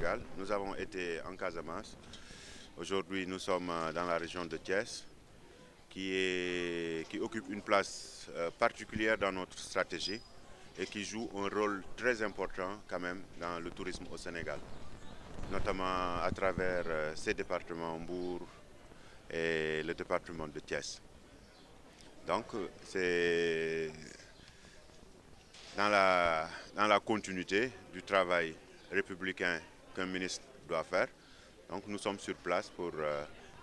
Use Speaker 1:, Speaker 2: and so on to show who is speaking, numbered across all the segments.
Speaker 1: Sénégal. Nous avons été en Casamance. Aujourd'hui, nous sommes dans la région de Thiès, qui occupe une place particulière dans notre stratégie et qui joue un rôle très important quand même dans le tourisme au Sénégal, notamment à travers ces départements, Mbour et le département de Thiès. Donc, c'est dans la continuité du travail républicain qu'un ministre doit faire. Donc nous sommes sur place pour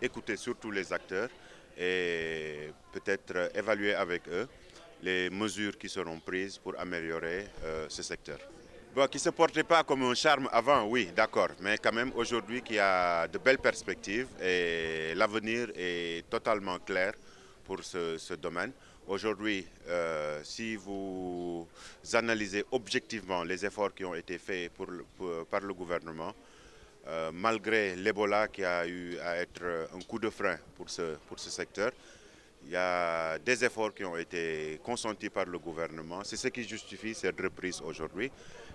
Speaker 1: écouter surtout les acteurs et peut-être évaluer avec eux les mesures qui seront prises pour améliorer ce secteur. Bon, qui ne se portait pas comme un charme avant, oui, d'accord, mais quand même aujourd'hui qu'il y a de belles perspectives et l'avenir est totalement clair pour ce domaine. Aujourd'hui, si vous analysez objectivement les efforts qui ont été faits par le gouvernement, malgré l'Ebola qui a eu à être un coup de frein pour ce secteur, il y a des efforts qui ont été consentis par le gouvernement. C'est ce qui justifie cette reprise aujourd'hui.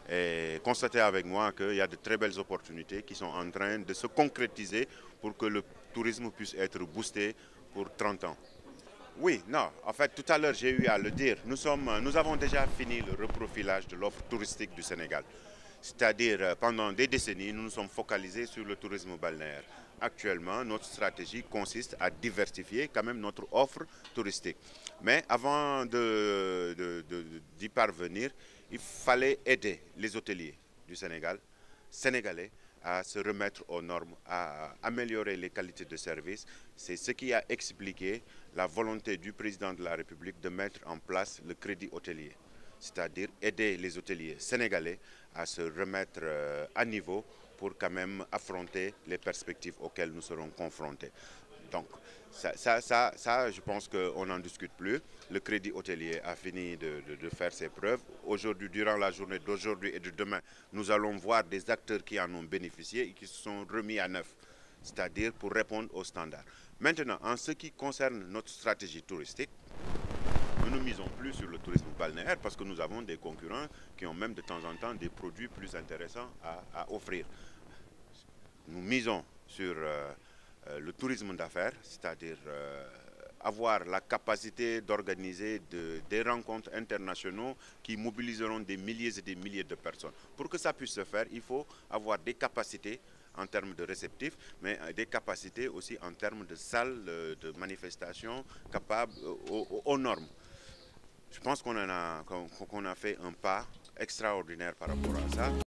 Speaker 1: Et constatez avec moi qu'il y a de très belles opportunités qui sont en train de se concrétiser pour que le tourisme puisse être boosté pour 30 ans. Oui, non, en fait, tout à l'heure, j'ai eu à le dire. Nous avons déjà fini le reprofilage de l'offre touristique du Sénégal. C'est-à-dire, pendant des décennies, nous nous sommes focalisés sur le tourisme balnéaire. Actuellement, notre stratégie consiste à diversifier quand même notre offre touristique. Mais avant d'y parvenir, il fallait aider les hôteliers du Sénégal, sénégalais, à se remettre aux normes, à améliorer les qualités de service. C'est ce qui a expliqué la volonté du président de la République de mettre en place le crédit hôtelier, c'est-à-dire aider les hôteliers sénégalais à se remettre à niveau pour quand même affronter les perspectives auxquelles nous serons confrontés. Donc, ça je pense qu'on n'en discute plus. Le crédit hôtelier a fini de faire ses preuves. Aujourd'hui, durant la journée d'aujourd'hui et de demain, nous allons voir des acteurs qui en ont bénéficié et qui se sont remis à neuf, c'est-à-dire pour répondre aux standards. Maintenant, en ce qui concerne notre stratégie touristique, nous ne misons plus sur le tourisme balnéaire parce que nous avons des concurrents qui ont même de temps en temps des produits plus intéressants à offrir. Nous misons sur le tourisme d'affaires, c'est-à-dire avoir la capacité d'organiser des rencontres internationaux qui mobiliseront des milliers et des milliers de personnes. Pour que ça puisse se faire, il faut avoir des capacités en termes de réceptifs, mais des capacités aussi en termes de salles de manifestation capables aux normes. Je pense qu'on a fait un pas extraordinaire par rapport à ça.